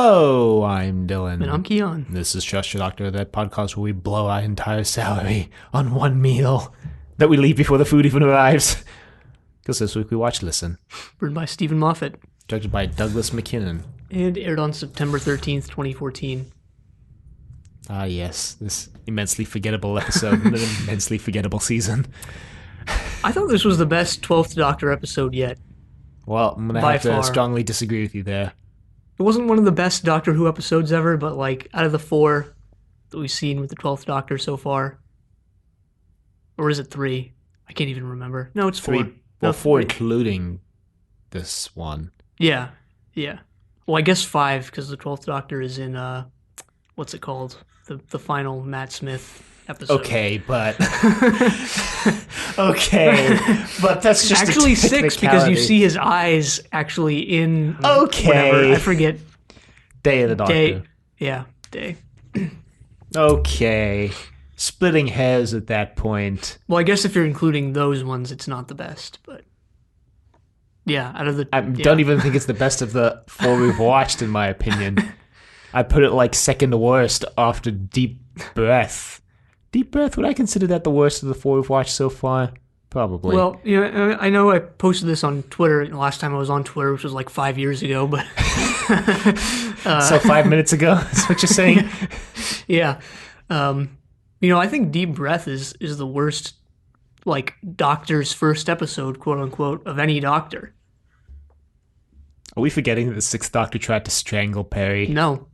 Hello, I'm Dylan. And I'm Keon. This is Trust Your Doctor, that podcast where we blow our entire salary on one meal that we leave before the food even arrives. Because this week we watched Listen, Written by Steven Moffat. directed by Douglas McKinnon. And aired on September 13th, 2014. Ah, yes, this immensely forgettable episode in an immensely forgettable season. I thought this was the best 12th Doctor episode yet. Well, I'm going to By have to far. strongly disagree with you there. It wasn't one of the best Doctor Who episodes ever, but like out of the 4 that we've seen with the 12th Doctor so far. Or is it 3? I can't even remember. No, it's 4. Well, 4 3. including this one. Yeah. Well, I guess 5, because the 12th Doctor is in, what's it called? The final Matt Smith episode. Okay, but that's just actually a 6 because you see his eyes actually in whatever. I forget. Day of the Doctor. Day. Okay. Splitting hairs at that point. Well, I guess if you're including those ones, it's not the best, but yeah, out of the I don't even think it's the best of the 4 we've watched, in my opinion. I put it like second worst after Deep Breath. Deep Breath, would I consider that the worst of the 4 we've watched so far? Probably. Well, I know I posted this on Twitter the last time I was on Twitter, which was like 5 years ago, but so 5 minutes ago, is what you're saying? yeah. I think Deep Breath is the worst, like, Doctor's first episode, quote unquote, of any Doctor. Are we forgetting that the 6th Doctor tried to strangle Perry? No,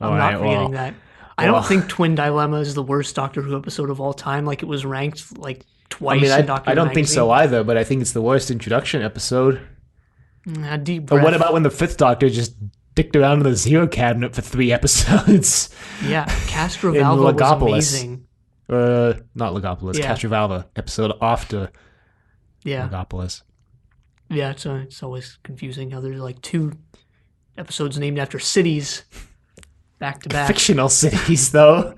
I'm not forgetting that. I don't think Twin Dilemma is the worst Doctor Who episode of all time. Like, it was ranked like twice in Doctor Who I don't think so magazine. either, but I think it's the worst introduction episode. Deep Breath. But what about when the 5th Doctor just dicked around in the Zero Cabinet for 3 episodes? Yeah, Castrovalva was amazing. Not Legopolis, Yeah. Castrovalva episode after Yeah, Legopolis. yeah. It's always confusing how there's like 2 episodes named after cities back to back. Fictional cities, though.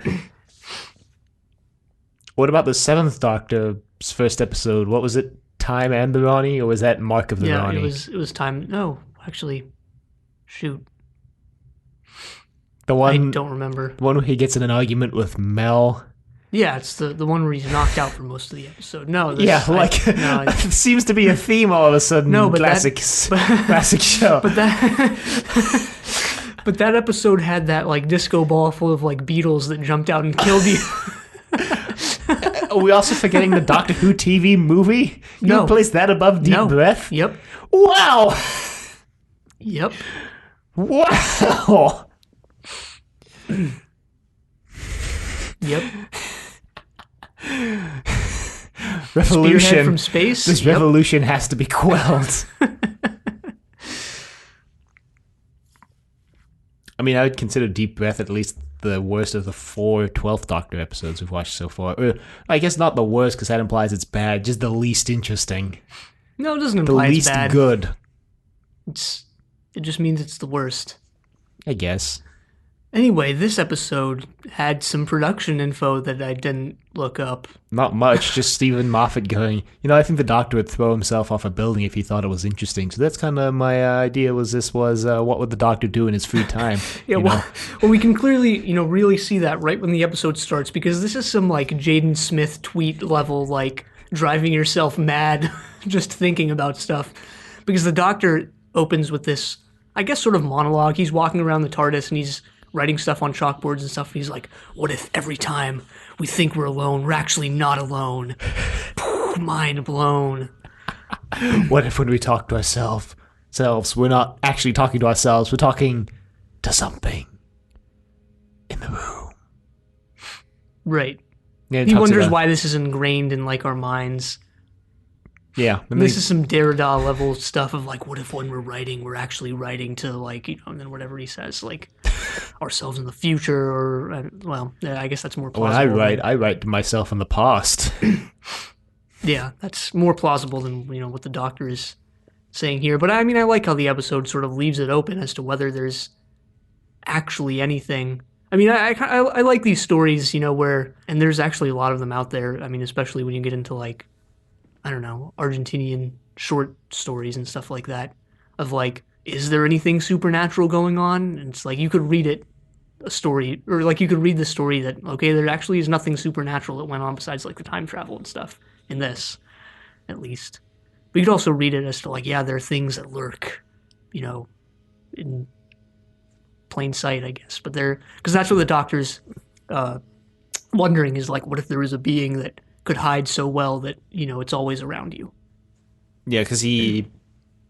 What about the 7th Doctor's first episode? What was it? Time and the Ronnie, or was that Mark of the Yeah, Ronnie? it was time. No, actually, shoot, The I one, don't remember. the one where he gets in an argument with Mel. Yeah, it's the one where he's knocked out for most of the episode. No, It seems to be a theme all of a sudden. No, but classic show. But that episode had that like disco ball full of like Beetles that jumped out and killed you. Are we also forgetting the Doctor Who TV movie? You No. would place that above Deep Breath? Yep. Wow! Yep. Wow! Yep. Revolution. Spearhead from space. This Yep. revolution has to be quelled. I mean, I would consider Deep Breath at least the worst of the 4 12th Doctor episodes we've watched so far. I guess not the worst, because that implies it's bad, just the least interesting. No, it doesn't The imply it's least bad. good, It just means it's the worst. I guess. Anyway, this episode had some production info that I didn't look up. Not much, just Steven Moffat going, I think the Doctor would throw himself off a building if he thought it was interesting. So that's kind of my idea what would the Doctor do in his free time? Yeah, well, we can clearly, really see that right when the episode starts, because this is some, like, Jaden Smith tweet level, like, driving yourself mad just thinking about stuff. Because the Doctor opens with this, I guess, sort of monologue. He's walking around the TARDIS and he's writing stuff on chalkboards and stuff. And he's like, what if every time we think we're alone, we're actually not alone? Mind blown. What if when we talk to ourselves, we're not actually talking to ourselves, we're talking to something in the room? Right. Yeah, He wonders why this is ingrained in, like, our minds. Yeah. And this is some Derrida level stuff of, like, what if when we're writing, we're actually writing to, like, and then whatever he says, like, ourselves in the future, or, I guess that's more plausible. When I write to myself in the past. Yeah, that's more plausible than, what the Doctor is saying here. But, I mean, I like how the episode sort of leaves it open as to whether there's actually anything. I mean, I like these stories, where, and there's actually a lot of them out there. I mean, especially when you get into, like, I don't know, Argentinian short stories and stuff like that, of, like, is there anything supernatural going on? And it's like you could read it a story, or like you could read the story that okay, there actually is nothing supernatural that went on besides like the time travel and stuff in this, at least. But you could also read it as to like, yeah, there are things that lurk, you know, in plain sight, I guess. But they're because that's what the doctor's wondering is like, what if there is a being that could hide so well that you know it's always around you? Yeah, because he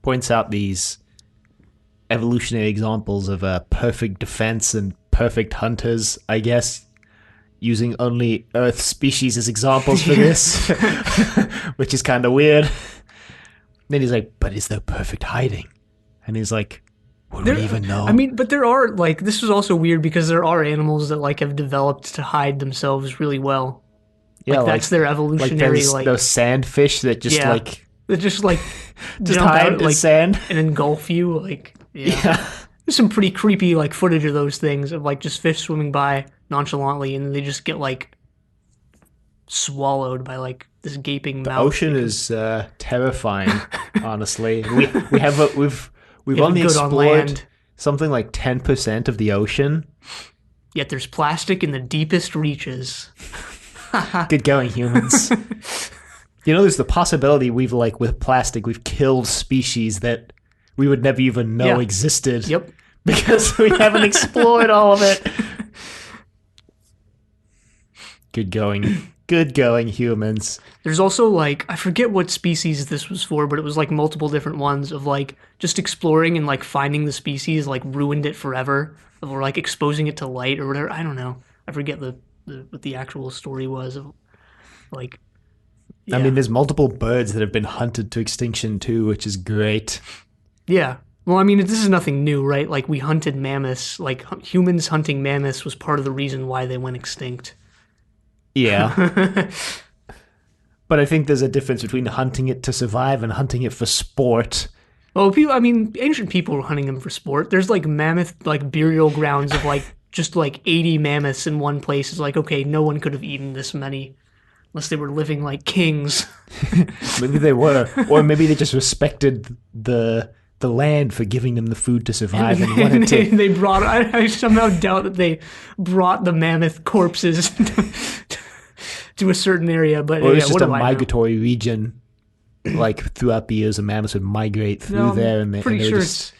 points out these evolutionary examples of perfect defense and perfect hunters, I guess, using only Earth species as examples for this, which is kind of weird. Then he's like, but is there perfect hiding? And he's like, would we even know? I mean, but there are, like, this is also weird because there are animals that, like, have developed to hide themselves really well. Yeah, like that's their evolutionary, like those sandfish that just, like... They just, like, just jump hide out, in like, sand. and engulf you, like, yeah. There's some pretty creepy, like, footage of those things, of, like, just fish swimming by nonchalantly, and they just get, like, swallowed by, like, this gaping mouth. The ocean is terrifying, honestly. We've only explored something like 10% of the ocean. Yet there's plastic in the deepest reaches. Good going, humans. You know, there's the possibility we've, like, with plastic, we've killed species that we would never even know existed. Yep. Because we haven't explored all of it. Good going. Good going, humans. There's also, like, I forget what species this was for, but it was, like, multiple different ones of, like, just exploring and, like, finding the species, like, ruined it forever. Or, like, exposing it to light or whatever. I don't know. I forget what the actual story was of, like... Yeah. I mean, there's multiple birds that have been hunted to extinction, too, which is great. Yeah. Well, I mean, this is nothing new, right? Like, we hunted mammoths. Like, humans hunting mammoths was part of the reason why they went extinct. Yeah. But I think there's a difference between hunting it to survive and hunting it for sport. Well, ancient people were hunting them for sport. There's, like, mammoth, like, burial grounds of, like, just, like, 80 mammoths in one place. It's like, okay, no one could have eaten this many unless they were living like kings. Maybe they were. Or maybe they just respected the land for giving them the food to survive and wanted to... They brought... I somehow doubt that they brought the mammoth corpses to a certain area, but or it's just a migratory region. Like, throughout the years, the mammoths would migrate through there, and pretty sure it's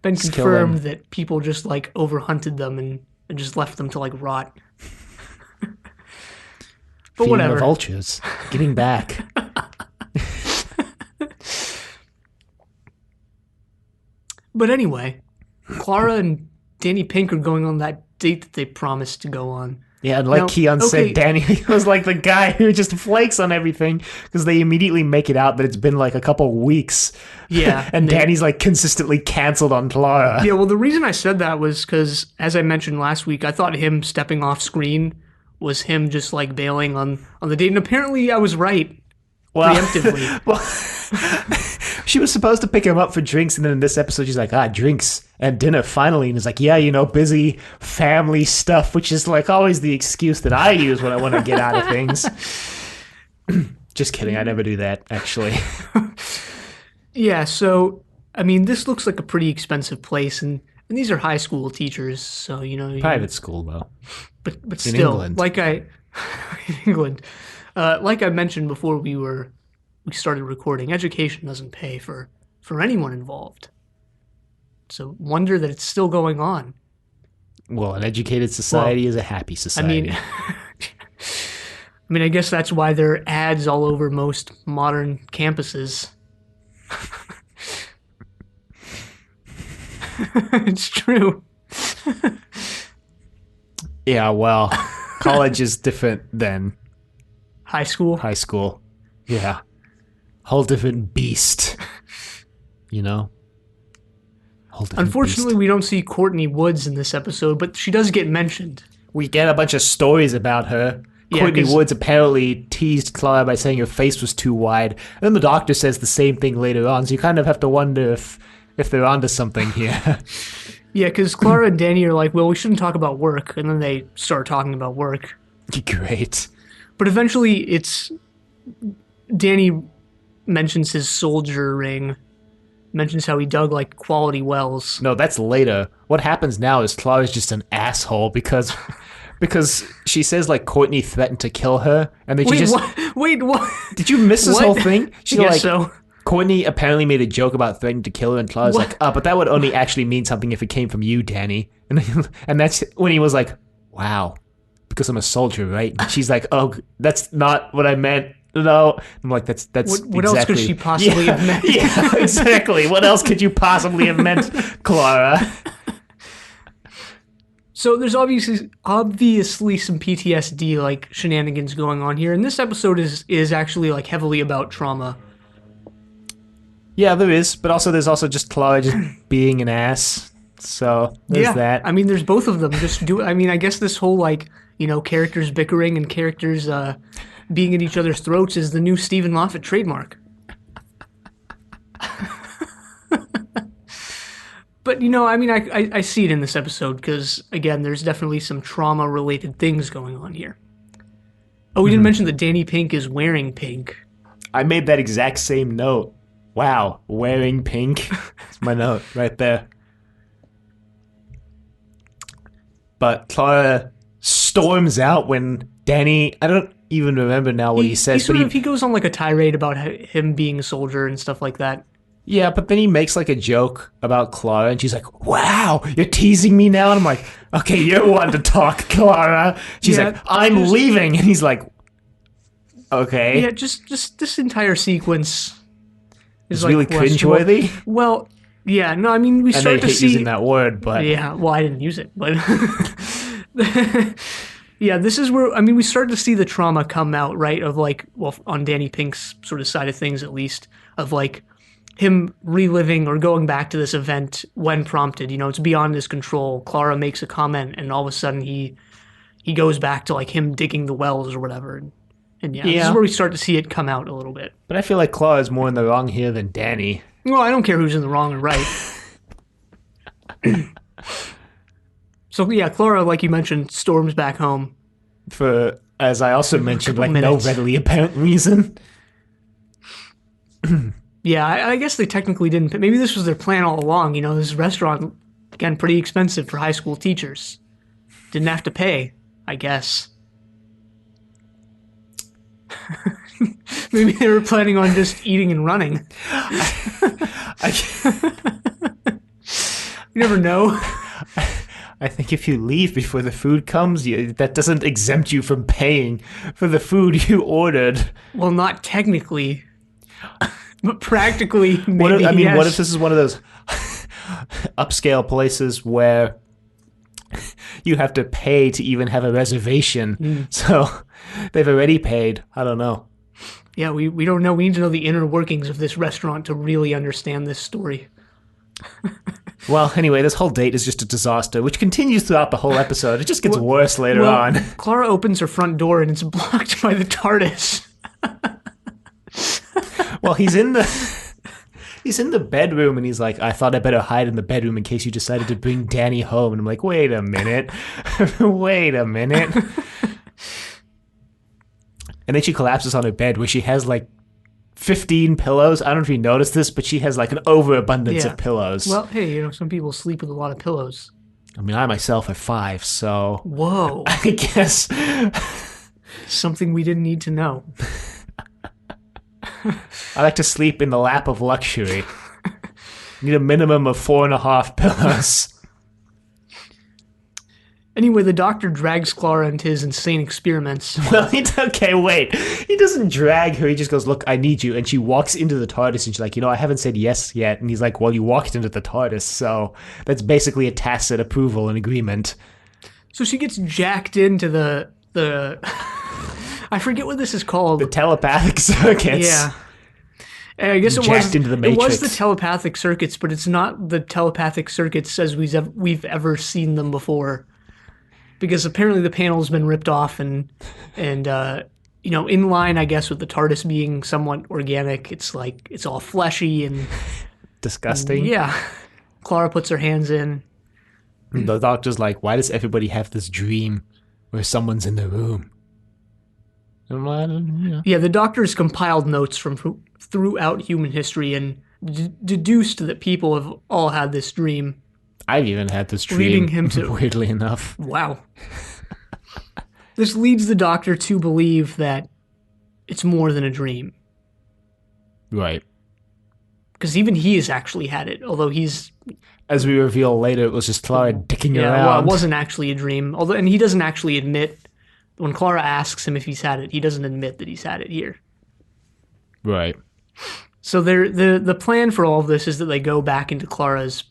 been just confirmed that people just, like, overhunted them and just left them to, like, rot. But feeding whatever. The vultures. Getting back. But anyway, Clara and Danny Pink are going on that date that they promised to go on. Yeah, and like Keon said, Danny was like the guy who just flakes on everything because they immediately make it out that it's been like a couple weeks. Yeah. And Danny's like consistently canceled on Clara. Yeah, well, the reason I said that was because, as I mentioned last week, I thought him stepping off screen was him just like bailing on the date. And apparently I was right. Well, preemptively. Well, she was supposed to pick him up for drinks, and then in this episode she's like, drinks and dinner finally, and it's like, yeah, you know, busy family stuff, which is like always the excuse that I use when I want to get out of things. Just kidding, I never do that, actually. Yeah, so I mean, this looks like a pretty expensive place, and these are high school teachers, so private school though. But still, England. In England. Like I mentioned before we started recording, education doesn't pay for anyone involved. So wonder that it's still going on. Well, an educated society is a happy society. I mean, I guess that's why there are ads all over most modern campuses. It's true. Yeah, well, college is different than high school. High school. Yeah. Whole different beast. You know? Unfortunately, we don't see Courtney Woods in this episode, but she does get mentioned. We get a bunch of stories about her. Yeah, Courtney Woods apparently teased Clara by saying her face was too wide. And then the doctor says the same thing later on, so you kind of have to wonder if they're onto something here. Yeah, because Clara and Danny are like, well, we shouldn't talk about work, and then they start talking about work. Great. But eventually, Danny mentions his soldier ring, mentions how he dug like quality wells. No, that's later. What happens now is Clara's just an asshole because she says like Courtney threatened to kill her, and then she Wait, just what? Wait, what? did you miss this What? whole thing? She I guess like so. Courtney apparently made a joke about threatening to kill her, and Clara's What? like, but that would only actually mean something if it came from you, Danny. And that's when he was like, wow, because I'm a soldier, right? And she's like, oh, that's not what I meant. No, I'm like, that's What exactly. else could she possibly have meant? Yeah, exactly. What else could you possibly have meant, Clara? So there's obviously some PTSD like shenanigans going on here, and this episode is actually like heavily about trauma. Yeah, there is, but also there's also just Clara just being an ass. So there's that. I mean, there's both of them. I mean, I guess this whole like characters bickering and characters being at each other's throats is the new Steven Moffat trademark. But I mean, I see it in this episode because again, there's definitely some trauma-related things going on here. Oh, we didn't mention that Danny Pink is wearing pink. I made that exact same note. Wow, wearing pink. It's my note right there. But Clara storms out when Danny, I don't even remember now what he says. He goes on like a tirade about him being a soldier and stuff like that. Yeah, but then he makes like a joke about Clara, and she's like, wow, you're teasing me now? And I'm like, okay, you're one to talk, Clara. She's like, I'm leaving. And he's like, okay. Yeah, just this entire sequence is It's like really cringeworthy. Well, yeah, no, I mean, we And start they to hate see... using that word, but... Yeah, well, I didn't use it, but... Yeah, this is where, I mean, we start to see the trauma come out, right, of like, well, on Danny Pink's sort of side of things at least, of like him reliving or going back to this event when prompted. It's beyond his control. Clara makes a comment, and all of a sudden he goes back to like him digging the wells or whatever. And this is where we start to see it come out a little bit. But I feel like Clara's more in the wrong here than Danny. Well, I don't care who's in the wrong or right. So yeah, Clara, like you mentioned, storms back home. For, as I also mentioned, like minutes. no readily apparent reason. Yeah, I guess they technically didn't. Maybe this was their plan all along. This restaurant, again, pretty expensive for high school teachers. Didn't have to pay, I guess. Maybe they were planning on just eating and running. You never know. I think if you leave before the food comes, that doesn't exempt you from paying for the food you ordered. Well, not technically, but practically, maybe, what if this is one of those upscale places where you have to pay to even have a reservation? So they've already paid. I don't know. Yeah, we don't know. We need to know the inner workings of this restaurant to really understand this story. Well, anyway, this whole date is just a disaster, which continues throughout the whole episode. It just gets worse later on. Clara opens her front door and it's blocked by the TARDIS. Well, he's in the bedroom and he's like, I thought I better hide in the bedroom in case you decided to bring Danny home. And I'm like, wait a minute. Wait a minute. And then she collapses on her bed where she has like 15 pillows. I don't know if you noticed this, but she has like an overabundance of pillows. Well, hey, some people sleep with a lot of pillows. I mean, I myself have 5, so... Whoa. I guess... Something we didn't need to know. I like to sleep in the lap of luxury. Need a minimum of 4.5 pillows. Anyway, the doctor drags Clara into his insane experiments. Well, okay, wait. He doesn't drag her. He just goes, look, I need you. And she walks into the TARDIS and she's like, I haven't said yes yet. And he's like, well, you walked into the TARDIS. So that's basically a tacit approval and agreement. So she gets jacked into the I forget what this is called. The telepathic circuits. Yeah. And I guess jacked into the Matrix. It was the telepathic circuits, but it's not the telepathic circuits as we've ever seen them before. Because apparently the panel's been ripped off and in line, I guess, with the TARDIS being somewhat organic, it's like it's all fleshy and disgusting. Yeah. Clara puts her hands in. The doctor's like, why does everybody have this dream where someone's in the room? Yeah, the doctor's compiled notes from throughout human history, and deduced that people have all had this dream, I've even had this leading dream, him to weirdly enough. wow. This leads the Doctor to believe that it's more than a dream. Right. Because even he has actually had it, although he's... As we reveal later, it was just Clara dicking around. Well, it wasn't actually a dream. And he doesn't actually admit, when Clara asks him if he's had it, he doesn't admit that he's had it here. Right. So the plan for all of this is that they go back into Clara's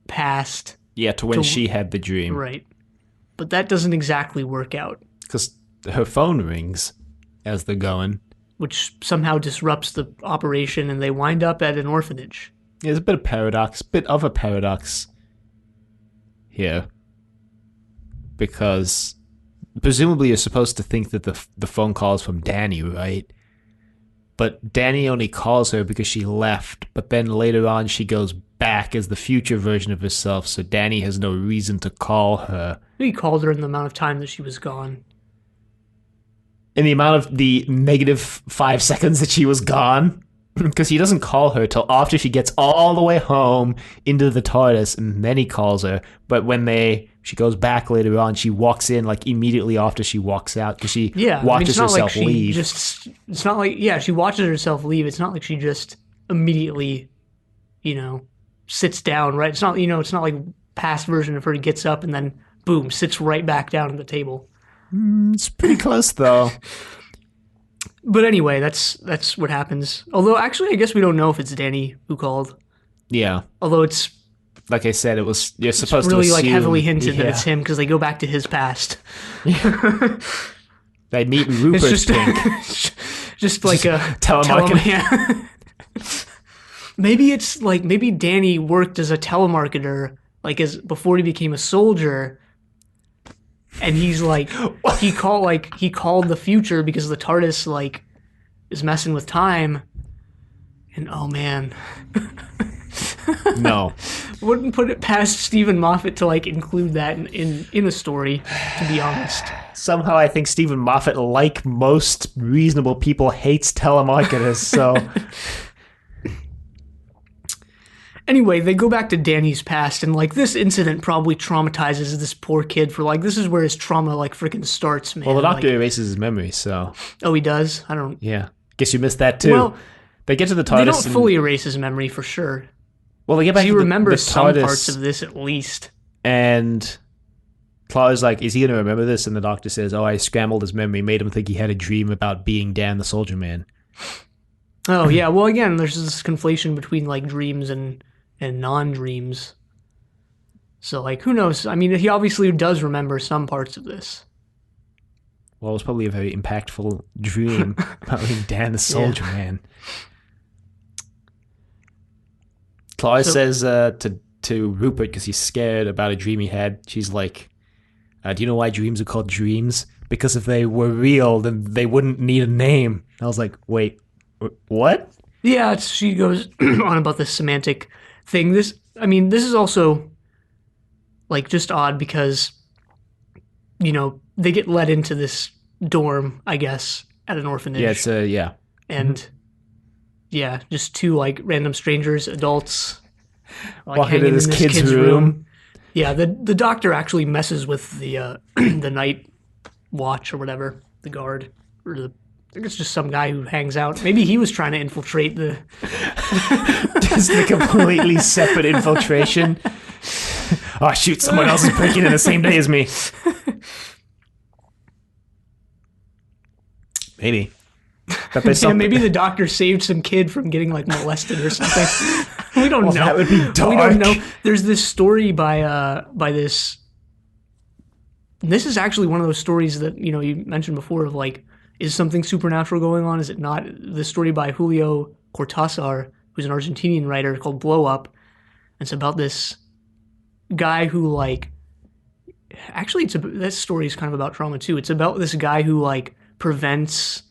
past. Yeah, to when she had the dream. Right. But that doesn't exactly work out. Because her phone rings as they're going. Which somehow disrupts the operation, and they wind up at an orphanage. Yeah, there's a bit of a paradox here. Because presumably you're supposed to think that the phone call is from Danny, right? But Danny only calls her because she left, but then later on she goes back as the future version of herself, so Danny has no reason to call her. He called her in the amount of time that she was gone. In the amount of the negative 5 seconds that she was gone? Because he doesn't call her till after she gets all the way home into the TARDIS, and then he calls her. But when she goes back later on, she walks in like immediately after she walks out because she watches herself leave. It's not like she watches herself leave. It's not like she just immediately, sits down. Right? It's not it's not like past version of her gets up and then boom sits right back down at the table. It's pretty close though. But anyway, that's what happens. Although, actually, I guess we don't know if it's Danny who called. Yeah. Although it's... Like I said, you're supposed to really assume... heavily hinted that it's him because they go back to his past. They meet Rupert Pink. just like a... telemarketer. Maybe Danny worked as a telemarketer before he became a soldier... And he's like, he called the future because the TARDIS is messing with time. And oh man, no, wouldn't put it past Steven Moffat to include that in a story. To be honest, somehow I think Steven Moffat, like most reasonable people, hates telemarketers. So. Anyway, they go back to Danny's past, and this incident probably traumatizes this poor kid for this is where his trauma freaking starts, man. Well, the Doctor erases his memory, so. Oh, he does? I don't. Yeah, guess you missed that too. Well, they get to the TARDIS. They don't fully erase his memory for sure. Well, they get back to he remembers the some TARDIS, parts of this at least. And Clara's like, "Is he going to remember this?" And the Doctor says, "Oh, I scrambled his memory, made him think he had a dream about being Dan the Soldier Man." Oh yeah, well again, there's this conflation between dreams and non-dreams. So, who knows? I mean, he obviously does remember some parts of this. Well, it was probably a very impactful dream about being Dan the Soldier Man. Clara says to Rupert, because he's scared about a dream he had, she's like, do you know why dreams are called dreams? Because if they were real, then they wouldn't need a name. I was like, wait, what? Yeah, she goes on about this semantic thing. This is also just odd because they get let into this dorm, I guess, at an orphanage. Yeah, it's and just two random strangers, adults, walking into this kid's room. Yeah, the Doctor actually messes with the the night watch or whatever, the guard or I think it's just some guy who hangs out. Maybe he was trying to infiltrate the... Just a completely separate infiltration. Oh, shoot, someone else is breaking in the same day as me. Maybe. But there's maybe the Doctor saved some kid from getting molested or something. We don't know. That would be dark. We don't know. There's this story by this... This is actually one of those stories that, you mentioned before of is something supernatural going on? Is it not? This story by Julio Cortázar, who's an Argentinian writer, called Blow Up. It's about this guy who actually this story is kind of about trauma too. It's about this guy who prevents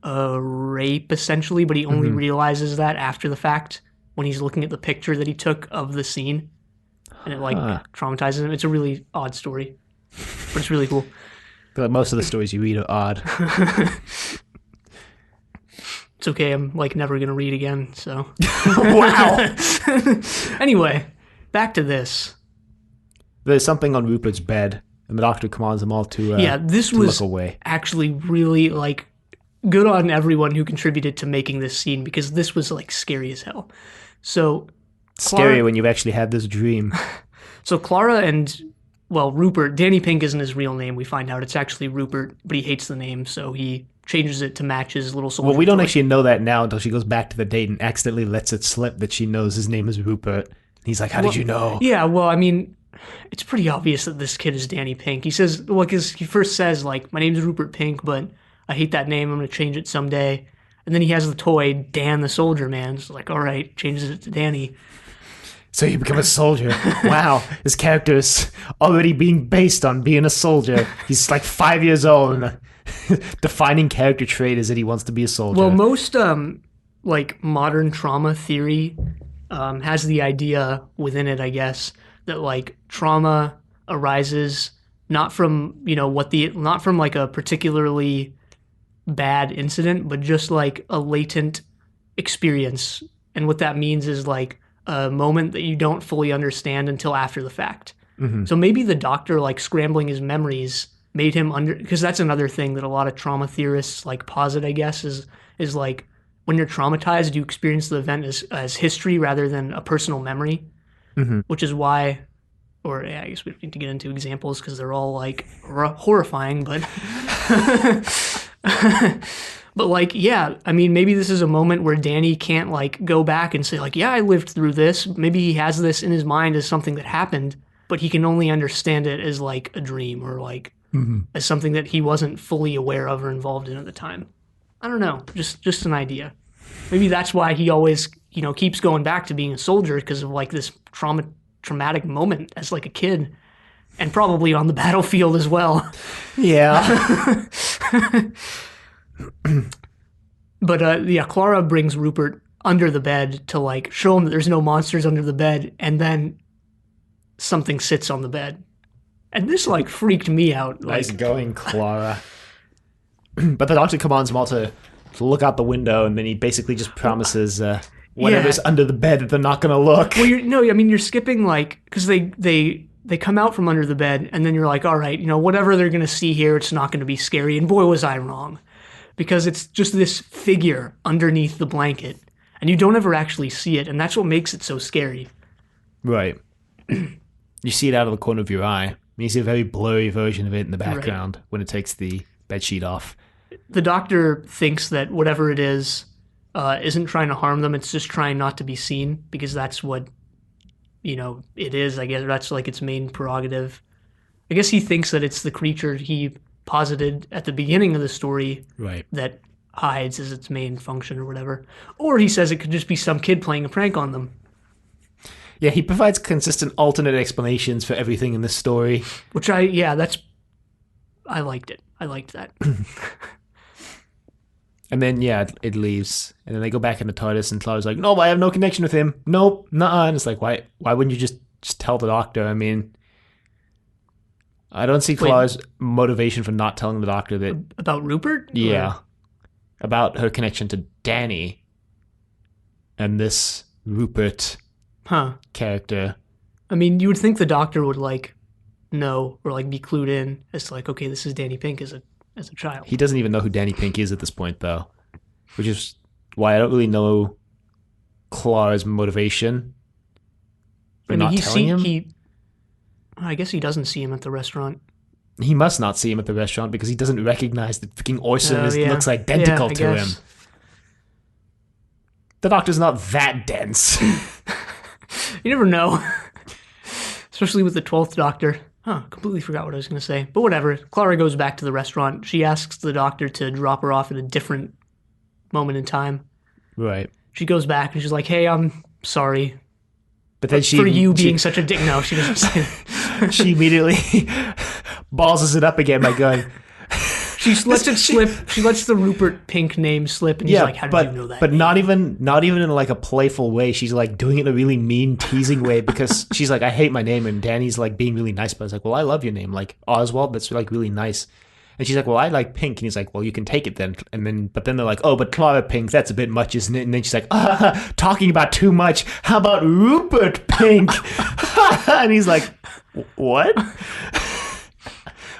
a rape essentially, but he only realizes that after the fact when he's looking at the picture that he took of the scene, and it traumatizes him. It's a really odd story, but it's really cool. But most of the stories you read are odd. it's okay. I'm like never gonna read again. So Wow. anyway, back to this. There's something on Rupert's bed, and the doctor commands them all to This to was look away. actually really like good on everyone who contributed to making this scene because this was like scary as hell. So Scary when you've actually had this dream. So Clara and, well, Rupert, Danny Pink isn't his real name. We find out it's actually Rupert, but he hates the name, so he changes it to match his little soldier. Well, we don't toy. actually know that now until she goes back to the date and accidentally lets it slip that she knows his name is Rupert. He's like, how did you know? Yeah, well, I mean, it's pretty obvious that this kid is Danny Pink. He says, well, because he first says, like, my name's Rupert Pink, but I hate that name. I'm going to change it someday. And then he has the toy, Dan the Soldier Man. So, like, all right, changes it to Danny. So you become a soldier. Wow, his character is already being based on being a soldier. He's like 5 years old, and the defining character trait is that he wants to be a soldier. Well, most like modern trauma theory has the idea within it, I guess, that like trauma arises not from not from like a particularly bad incident, but just like a latent experience, and what that means is like a moment that you don't fully understand until after the fact. Mm-hmm. So maybe the doctor like scrambling his memories made him because that's another thing that a lot of trauma theorists like posit, I guess, is like when you're traumatized, you experience the event as history rather than a personal memory, which is why, or yeah, I guess we don't need to get into examples because they're all like horrifying, but but like, yeah, I mean, maybe this is a moment where Danny can't like go back and say like, yeah, I lived through this. Maybe he has this in his mind as something that happened, but he can only understand it as like a dream or like as something that he wasn't fully aware of or involved in at the time. I don't know, just an idea. Maybe that's why he always, keeps going back to being a soldier because of like this traumatic moment as like a kid, and probably on the battlefield as well. Yeah. But yeah, Clara brings Rupert under the bed to like show him that there's no monsters under the bed, and then something sits on the bed. And this like freaked me out. Nice going, Clara. But the doctor commands them all to look out the window, and then he basically just promises whatever's under the bed that they're not going to look. Well, you're skipping like, because they come out from under the bed, and then you're like, all right, whatever they're going to see here, it's not going to be scary. And boy, was I wrong. Because it's just this figure underneath the blanket, and you don't ever actually see it, and that's what makes it so scary. Right. You see it out of the corner of your eye. You see a very blurry version of it in the background when it takes the bedsheet off. The doctor thinks that whatever it is isn't trying to harm them, it's just trying not to be seen, because that's what, it is, I guess. That's like its main prerogative. I guess he thinks that it's the creature he posited at the beginning of the story that hides as its main function or whatever. Or he says it could just be some kid playing a prank on them. Yeah, he provides consistent alternate explanations for everything in this story. Which I liked it. I liked that. And then, yeah, it leaves. And then they go back in the TARDIS, and Clara's like, no, I have no connection with him. Nope, nuh-uh. And it's like, why wouldn't you just tell the doctor? I mean, I don't see Clara's motivation for not telling the doctor that... About Rupert? Yeah. About her connection to Danny and this Rupert character. I mean, you would think the doctor would, like, know or, like, be clued in as to, like, okay, this is Danny Pink as a child. He doesn't even know who Danny Pink is at this point, though. Which is why I don't really know Clara's motivation for not telling him. I guess he doesn't see him at the restaurant. He must not see him at the restaurant because he doesn't recognize that freaking Orson looks identical to him. The doctor's not that dense. You never know. Especially with the 12th Doctor. Completely forgot what I was going to say. But whatever. Clara goes back to the restaurant. She asks the doctor to drop her off at a different moment in time. Right. She goes back and she's like, hey, I'm sorry. But then for you being such a dick. No, she doesn't say that. She immediately ballses it up again by going... She lets it slip. She lets the Rupert Pink name slip, and he's like, how did you know that? But not even in like a playful way. She's like doing it in a really mean, teasing way, because she's like, I hate my name, and Danny's like being really nice, but it's like, well, I love your name. Like, Oswald, that's like really nice. And she's like, well, I like pink. And he's like, well, you can take it then. But then they're like, oh, but Clara pink, that's a bit much, isn't it? And then she's like, talking about too much. How about Rupert pink? And he's like, what?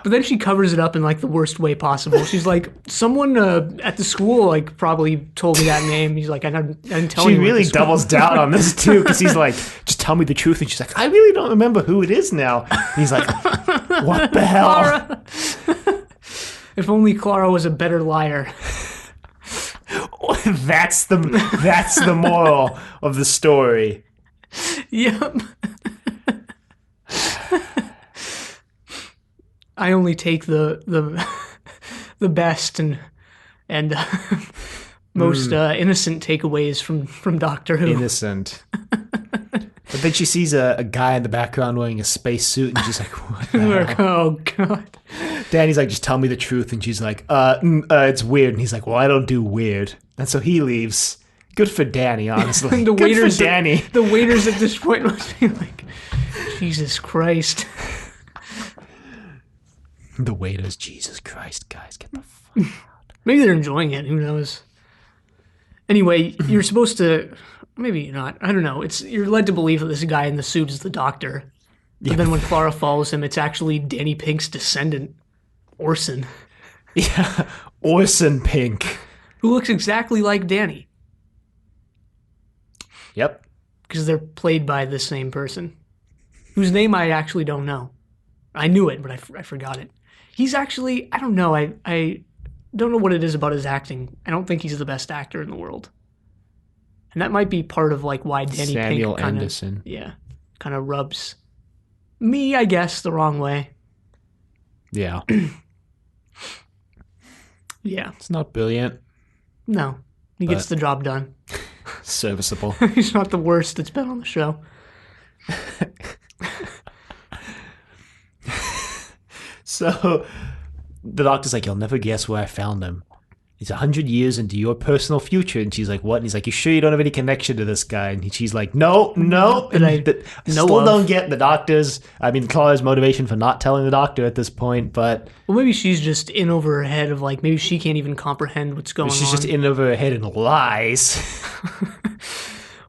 But then she covers it up in like the worst way possible. She's like, someone at the school like probably told me that name. He's like, I didn't tell you. She really doubles down on this too, because he's like, just tell me the truth. And she's like, I really don't remember who it is now. And he's like, what the hell? Clara. If only Clara was a better liar. That's the moral of the story. Yep. I only take the best and most innocent takeaways from Doctor Who. Innocent. But then she sees a guy in the background wearing a space suit, and she's like, what the hell? Oh, God. Danny's like, just tell me the truth. And she's like, it's weird. And he's like, well, I don't do weird. And so he leaves. Good for Danny, honestly. The waiters, good for Danny. The waiters at this point must be like, Jesus Christ. The waiters, Jesus Christ, guys, get the fuck out. Maybe they're enjoying it. Who knows? Anyway, you're supposed to... Maybe you're not. I don't know. You're led to believe that this guy in the suit is the Doctor. But then when Clara follows him, it's actually Danny Pink's descendant, Orson. Yeah, Orson Pink. Who looks exactly like Danny. Yep. Because they're played by the same person. Whose name I actually don't know. I knew it, but I forgot it. He's actually, I don't know. I don't know what it is about his acting. I don't think he's the best actor in the world. And that might be part of like why Danny Samuel Pink Anderson. kind of rubs me, I guess, the wrong way. Yeah. Yeah. It's not brilliant. No. He gets the job done. Serviceable. He's not the worst that's been on the show. So the Doctor's like, you'll never guess where I found him. He's 100 years into your personal future. And she's like, what? And he's like, you sure you don't have any connection to this guy? And she's like, no. And I still don't get the Doctor's, Clara's motivation for not telling the Doctor at this point, but... Well, maybe she's just in over her head of like, maybe she can't even comprehend what's going on. She's just in over her head and lies.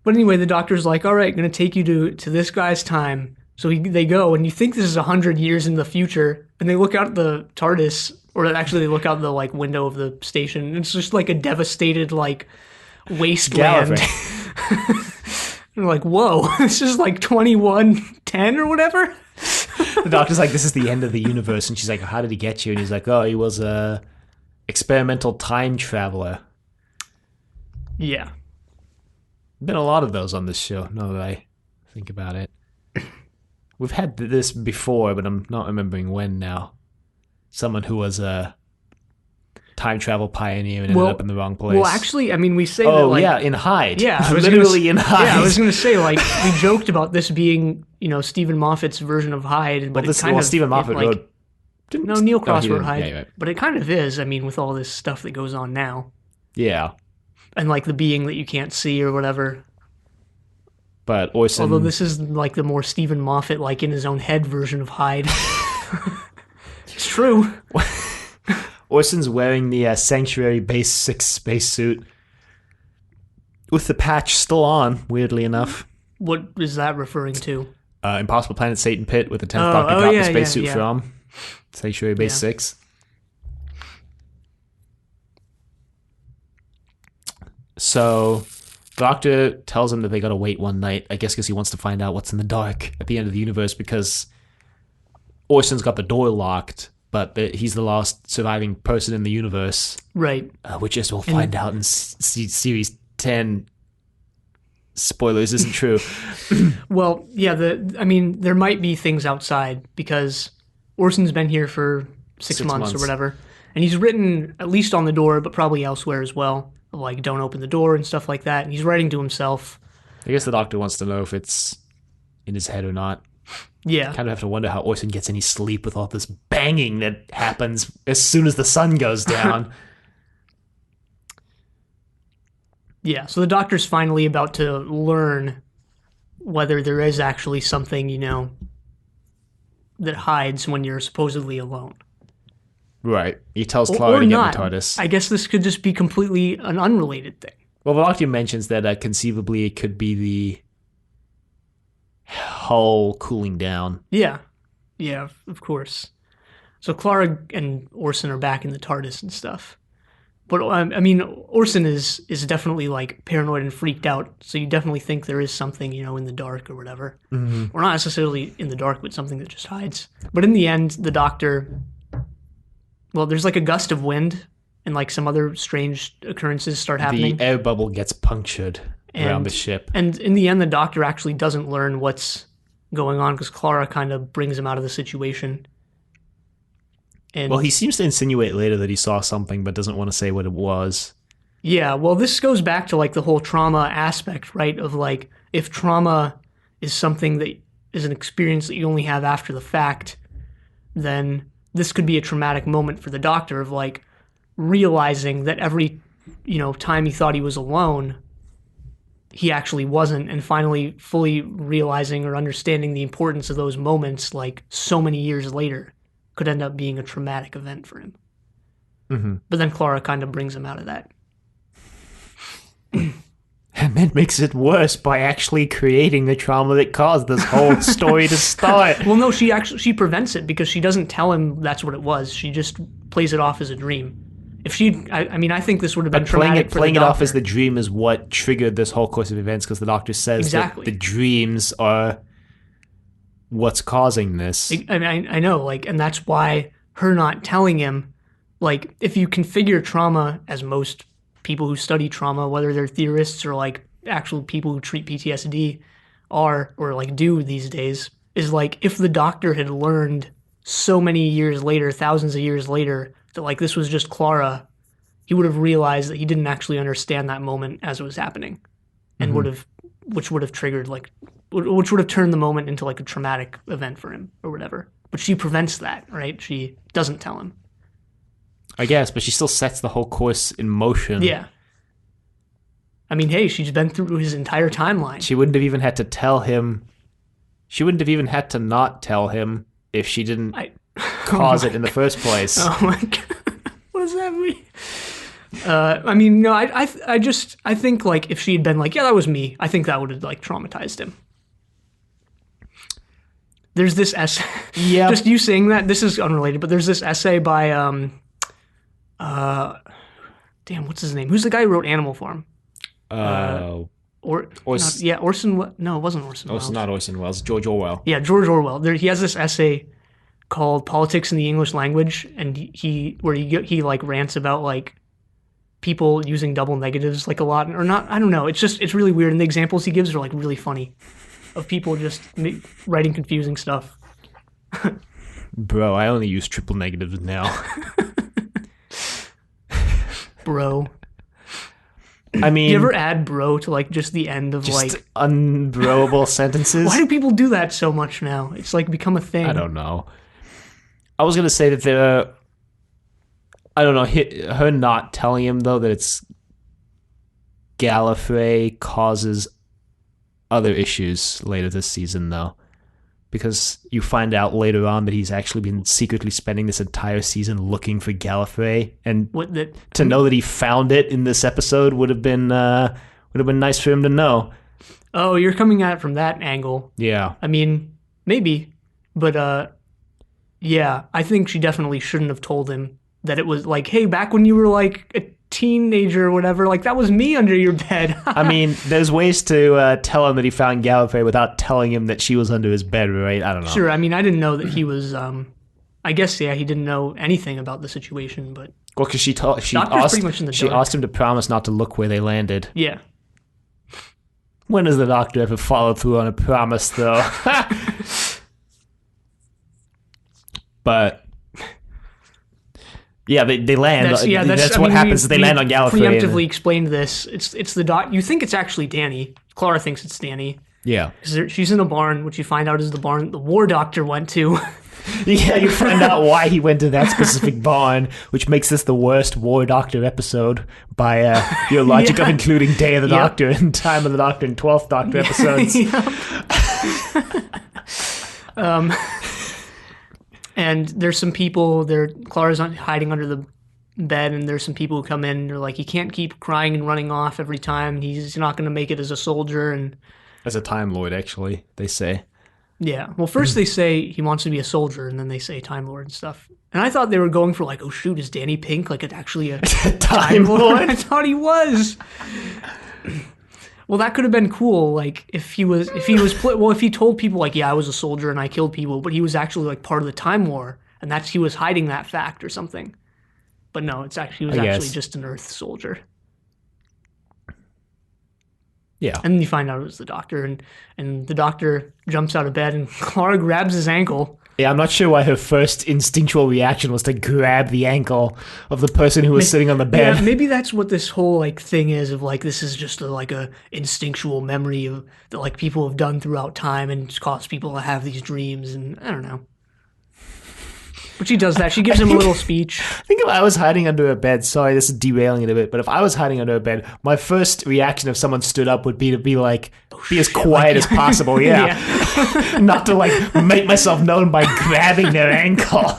But anyway, the Doctor's like, all right, I'm going to take you to this guy's time. So they go, and you think this is 100 years in the future, and they look out the TARDIS, or actually they look out the like window of the station, and it's just like a devastated like wasteland. They're like, whoa, this is like 2110 or whatever. The Doctor's like, this is the end of the universe, and she's like, how did he get you? And he's like, oh, he was a experimental time traveler. Yeah. Been a lot of those on this show, now that I think about it. We've had this before, but I'm not remembering when now. Someone who was a time travel pioneer and ended up in the wrong place. Well, actually, we say that, like... Oh, yeah, in Hyde. Yeah. Literally in Hyde. Yeah, I was going to say, like, we joked about this being, Steven Moffat's version of Hyde, but Steven Moffat wrote... No, Neil Cross wrote Hyde. Yeah, right. But it kind of is, with all this stuff that goes on now. Yeah. And, like, the being that you can't see or whatever. But Orson... Although this is, like, the more Steven Moffat, like, in his own head version of Hyde. It's true. Orson's wearing the Sanctuary Base 6 spacesuit with the patch still on, weirdly enough. What is that referring to? Impossible Planet Satan Pit with the 10th Doctor got the spacesuit from. Sanctuary Base 6. So... Doctor tells him that they gotta wait one night, I guess because he wants to find out what's in the dark at the end of the universe, because Orson's got the door locked, but he's the last surviving person in the universe. Right. Which, as we'll find out in Series 10, spoilers, isn't true. Well, yeah, there might be things outside, because Orson's been here for six months or whatever, and he's written, at least on the door, but probably elsewhere as well, like, don't open the door and stuff like that, and he's writing to himself. I guess the Doctor wants to know if it's in his head or not. Yeah. Kind of have to wonder how Orson gets any sleep with all this banging that happens as soon as the sun goes down. Yeah, so the Doctor's finally about to learn whether there is actually something, that hides when you're supposedly alone. Right. He tells Clara Or to get not. the TARDIS. I guess this could just be completely an unrelated thing. Well, the Doctor mentions that conceivably it could be the hull cooling down. Yeah. Yeah, of course. So Clara and Orson are back in the TARDIS and stuff. But, I mean, Orson is definitely, like, paranoid and freaked out, so you definitely think there is something, in the dark or whatever. Mm-hmm. Or not necessarily in the dark, but something that just hides. But in the end, the Doctor... Well, there's, like, a gust of wind, and, like, some other strange occurrences start happening. The air bubble gets punctured around the ship. And in the end, the Doctor actually doesn't learn what's going on, because Clara kind of brings him out of the situation. And well, he seems to insinuate later that he saw something, but doesn't want to say what it was. yeah, well, this goes back to, like, the whole trauma aspect, right? Of, like, if trauma is something that is an experience that you only have after the fact, then this could be a traumatic moment for the Doctor of, like, realizing that every, time he thought he was alone, he actually wasn't, and finally fully realizing or understanding the importance of those moments, like, so many years later, could end up being a traumatic event for him. Mm-hmm. But then Clara kind of brings him out of that. And then makes it worse by actually creating the trauma that caused this whole story to start. Well, no, she prevents it because she doesn't tell him that's what it was. She just plays it off as a dream. If she, I think this would have been traumatic for the playing it off as Doctor. the dream is what triggered this whole course of events, because the Doctor says Exactly. that the dreams are what's causing this. I mean, I know, like, and that's why her not telling him, like, if you configure trauma, as most people who study trauma, whether they're theorists or, like, actual people who treat PTSD are, or, like, do these days, is, like, if the Doctor had learned so many years later, thousands of years later, that, like, this was just Clara, he would have realized that he didn't actually understand that moment as it was happening, and which would have triggered, like, which would have turned the moment into, like, a traumatic event for him or whatever. But she prevents that, right? She doesn't tell him. I guess, but she still sets the whole course in motion. Yeah. I mean, hey, she's been through his entire timeline. She wouldn't have even had to tell him. She wouldn't have even had to not tell him if she didn't cause it in the first place. Oh my god, what does that mean? I mean, no, I think, like, if she had been like, yeah, that was me, I think that would have, like, traumatized him. There's this essay. Yeah. Just you saying that, this is unrelated, but there's this essay by, damn, what's his name? Who's the guy who wrote Animal Farm? Orson. No, it wasn't Orson Welles. It's not Orson Welles. George Orwell. Yeah, George Orwell. He has this essay called "Politics in the English Language," and he like rants about, like, people using double negatives, like, a lot, or not. I don't know. It's really weird, and the examples he gives are, like, really funny, of people just writing confusing stuff. Bro, I only use triple negatives now. Bro. I mean, you ever add bro to, like, just the end of, just like, unbroable sentences? Why do people do that so much now? It's, like, become a thing. I don't know. I was gonna say that I don't know, her not telling him, though, that it's Gallifrey causes other issues later this season, though. Because you find out later on that he's actually been secretly spending this entire season looking for Gallifrey, and to know that he found it in this episode would have been nice for him to know. Oh, you're coming at it from that angle. Yeah. I mean, maybe, but yeah, I think she definitely shouldn't have told him that it was, like, hey, back when you were, like, a teenager or whatever, like, that was me under your bed. I mean, there's ways to tell him that he found Gallifrey without telling him that she was under his bed, right? I don't know. Sure, I mean, I didn't know that he was, I guess, yeah, he didn't know anything about the situation, but... Well, because she asked him to promise not to look where they landed. Yeah. When has the Doctor ever followed through on a promise, though? But... yeah, they land. That's what happens. They land on Gallifrey. Preemptively explained this. It's the Doc. You think it's actually Danny. Clara thinks it's Danny. Yeah. Because she's in a barn, which you find out is the barn the War Doctor went to. Yeah, you find out why he went to that specific barn, which makes this the worst War Doctor episode by your logic of including Day of the Doctor and Time of the Doctor and 12th Doctor episodes. And there's some people, Clara's hiding under the bed, and there's some people who come in and they're like, he can't keep crying and running off every time. He's not going to make it as a soldier. And As a Time Lord, actually, they say. yeah, well, first they say he wants to be a soldier, and then they say Time Lord and stuff. And I thought they were going for like, oh shoot, is Danny Pink like actually a Time Lord? I thought he was. Well, that could have been cool. Like if he told people like, yeah, I was a soldier and I killed people, but he was actually like part of the Time War, and he was hiding that fact or something. But no, he was actually just an Earth soldier. Yeah. And then you find out it was the doctor, and the doctor jumps out of bed, and Clara grabs his ankle. Yeah, I'm not sure why her first instinctual reaction was to grab the ankle of the person who was sitting on the bed. Yeah, maybe that's what this whole like thing is of like this is just a instinctual memory that like people have done throughout time and it's caused people to have these dreams, and I don't know. But she does that. She gives him a little speech. I think if I was hiding under a bed, sorry, this is derailing it a bit, but if I was hiding under a bed, my first reaction if someone stood up would be to be like, be as quiet as possible, yeah. Not to like make myself known by grabbing their ankle.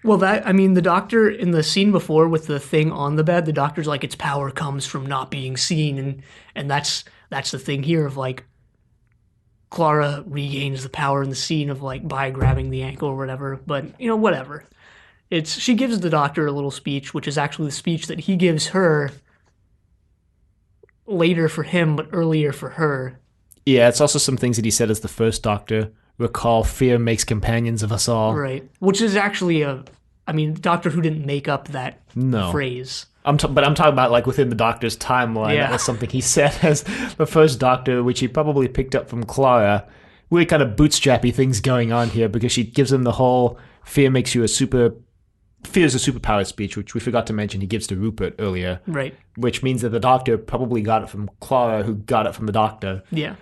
Well, the doctor in the scene before with the thing on the bed, the doctor's like, its power comes from not being seen, and that's the thing here of like, Clara regains the power in the scene of like by grabbing the ankle or whatever, but whatever. She gives the doctor a little speech, which is actually the speech that he gives her later for him, but earlier for her. Yeah, it's also some things that he said as the first Doctor. Recall, fear makes companions of us all. Right, which is actually Doctor Who didn't make up that phrase. But I'm talking about like within the Doctor's timeline. Yeah. That was something he said as the first Doctor, which he probably picked up from Clara. Weird kind of bootstrappy things going on here because she gives him the whole fear is a superpower speech, which we forgot to mention he gives to Rupert earlier. Right. Which means that the Doctor probably got it from Clara, who got it from the Doctor. Yeah.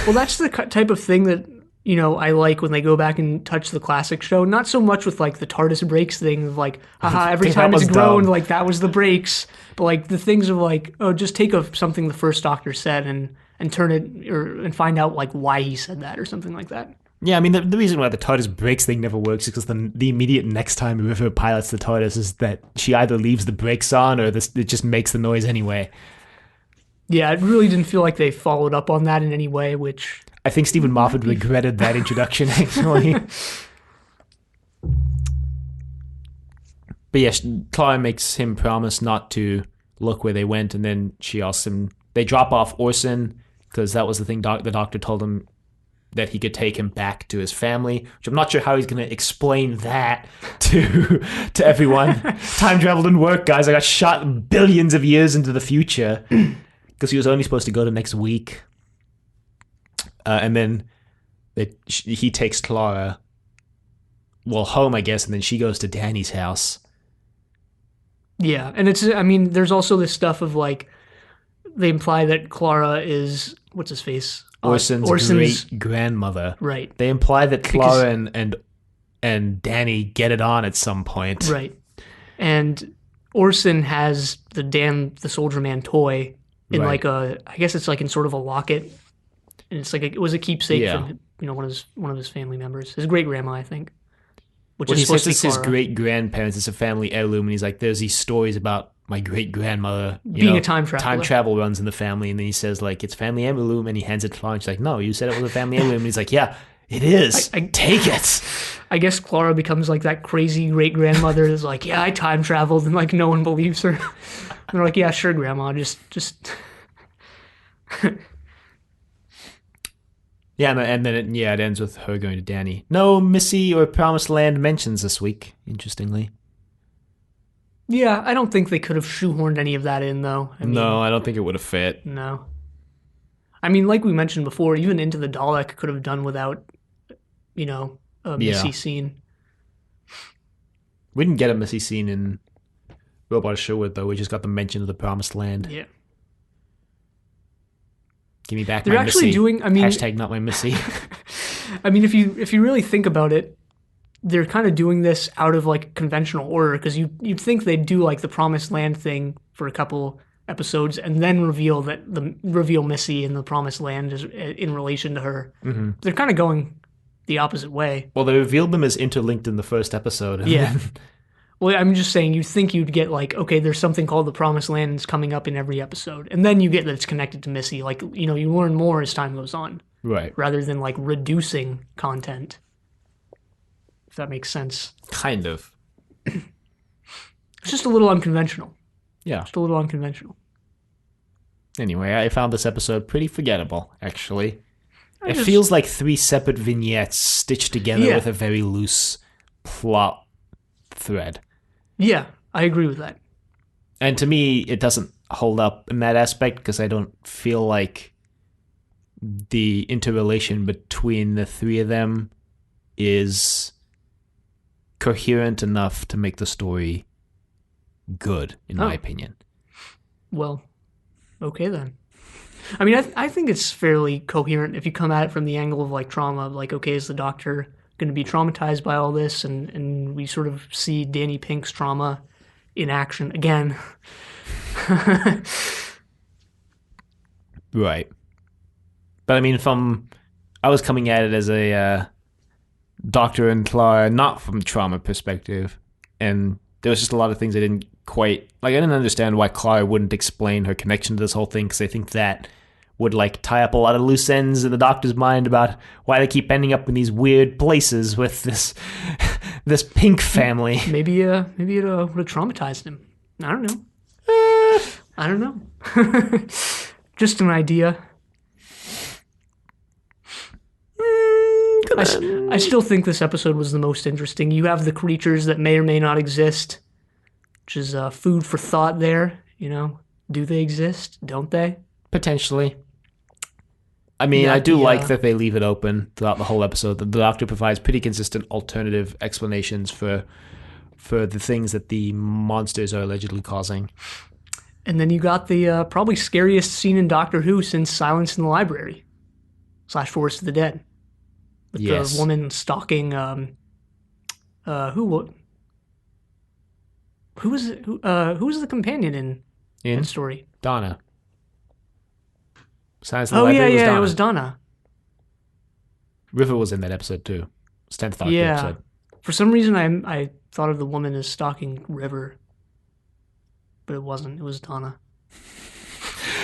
Well, that's the type of thing that I like when they go back and touch the classic show. Not so much with like the TARDIS breaks thing of like, haha, every time it's groaned, like that was the breaks. But like the things of like, oh, just take something the first Doctor said and turn it and find out like why he said that or something like that. Yeah, I mean, the reason why the TARDIS breaks thing never works is because the immediate next time River pilots the TARDIS is that she either leaves the brakes on or it just makes the noise anyway. Yeah, it really didn't feel like they followed up on that in any way, which... I think Steven Moffat regretted that introduction, actually. But yes, Clara makes him promise not to look where they went, and then she asks him... They drop off Orson, because that was the thing the doctor told him that he could take him back to his family, which I'm not sure how he's going to explain that to everyone. Time travel didn't work, guys. I got shot billions of years into the future, because he was only supposed to go to next week. And then he takes Clara, home, I guess, and then she goes to Danny's house. Yeah, and there's also this stuff of, like, they imply that Clara is, what's his face? Orson's great-grandmother. Right. They imply that Clara and Danny get it on at some point. Right. And Orson has the Soldier Man toy in like I guess it's like in sort of a locket. And it's like it was a keepsake from one of his family members, his great grandma, I think. He says it's his great grandparents. It's a family heirloom, and he's like, "There's these stories about my great grandmother being a time traveler. Time travel runs in the family." And then he says, "Like it's family heirloom," and he hands it to Clara. And she's like, "No, you said it was a family heirloom." And he's like, "Yeah, it is. Take it." I guess Clara becomes like that crazy great grandmother that's like, "Yeah, I time traveled," and like no one believes her. And they're like, "Yeah, sure, Grandma, just." Yeah, and then it ends with her going to Danny. No Missy or Promised Land mentions this week, interestingly. Yeah, I don't think they could have shoehorned any of that in, though. No, I don't think it would have fit. No. I mean, like we mentioned before, even Into the Dalek could have done without, a Missy scene. We didn't get a Missy scene in Robot Sherwood, though. We just got the mention of the Promised Land. Yeah. Give me back They're my actually Missy. doing. Hashtag not my Missy. I mean, if you really think about it, they're kind of doing this out of like conventional order because you'd think they'd do like the Promised Land thing for a couple episodes and then reveal Missy in the Promised Land is in relation to her. Mm-hmm. They're kind of going the opposite way. Well, they revealed them as interlinked in the first episode. and Yeah. then- Well, I'm just saying, you'd think you'd get like, okay, there's something called the Promised Land that's coming up in every episode. And then you get that it's connected to Missy. Like, you learn more as time goes on, right. rather than like reducing content. If that makes sense. Kind of. It's just a little unconventional. Yeah. Just a little unconventional. Anyway, I found this episode pretty forgettable, actually. It just- feels like 3 separate vignettes stitched together Yeah. with a very loose plot thread. Yeah, I agree with that. And to me, it doesn't hold up in that aspect because I don't feel like the interrelation between the 3 of them is coherent enough to make the story good, in my opinion. Well, okay then. I mean, I think it's fairly coherent if you come at it from the angle of like trauma, of like, okay, is the Doctor going to be traumatized by all this? And we sort of see Danny Pink's trauma in action again. Right. But I mean, I was coming at it as a Doctor and Clara, not from trauma perspective. And there was just a lot of things I didn't quite, like, I didn't understand why Clara wouldn't explain her connection to this whole thing, because I think that would, like, tie up a lot of loose ends in the Doctor's mind about why they keep ending up in these weird places with this this Pink family. Maybe it would have traumatized him. I don't know. I don't know. Just an idea. I still think this episode was the most interesting. You have the creatures that may or may not exist, which is food for thought there. Do they exist? Don't they? Potentially. I mean, I do like that they leave it open throughout the whole episode. The Doctor provides pretty consistent alternative explanations for the things that the monsters are allegedly causing. And then you got the probably scariest scene in Doctor Who since Silence in the Library / Forest of the Dead. With the woman stalking who was it? Who was the companion in that story? Donna. Silence in the Library was Donna. It was Donna. River was in that episode too. It's 10th Doctor episode. For some reason, I thought of the woman as stalking River, but it wasn't. It was Donna.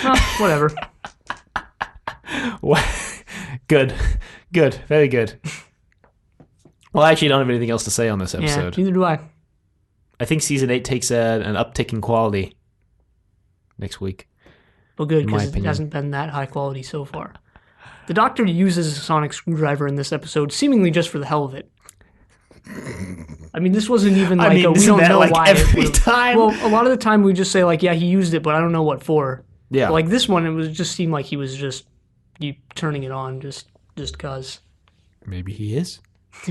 Well, whatever. Good, very good. Well, I actually don't have anything else to say on this episode. Yeah, neither do I. I think season 8 takes an uptick in quality next week. Well, good, because it hasn't been that high quality so far. The Doctor uses a sonic screwdriver in this episode, seemingly just for the hell of it. I mean, this wasn't even like we don't know why. Every time. Well, a lot of the time we just say like, yeah, he used it, but I don't know what for. Yeah. But like this one, it just seemed like he was just turning it on just cause. Maybe he is.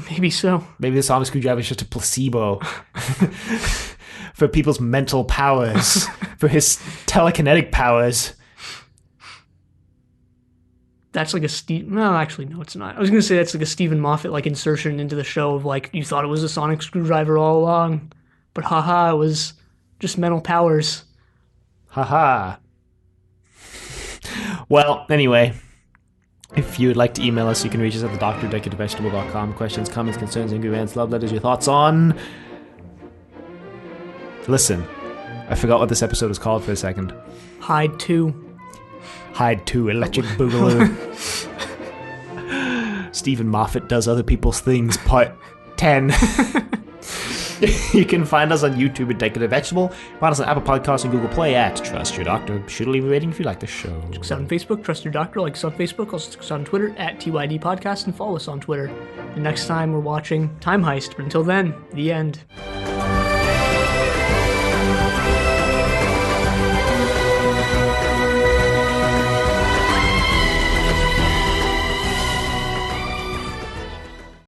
Maybe so. Maybe the sonic screwdriver is just a placebo for people's mental powers, for his telekinetic powers. That's like no, actually, no, it's not. I was going to say that's like a Steven Moffat like insertion into the show of like, you thought it was a sonic screwdriver all along, but haha, it was just mental powers. Haha. Well, anyway, if you would like to email us, you can reach us at thedoctor@decorative.com. Questions, comments, concerns, angry rants, love letters, your thoughts on... Listen, I forgot what this episode was called for a second. Hide 2. Hide 2, Electric Boogaloo. Steven Moffat Does Other People's Things, Part 10. You can find us on YouTube at Decorative Vegetable. Find us on Apple Podcasts and Google Play at Trust Your Doctor. Be sure to leave a rating if you like the show. Check us out on Facebook, Trust Your Doctor. Like us on Facebook. Also check us out on Twitter at TYD Podcast and follow us on Twitter. And next time we're watching Time Heist. But until then, the end.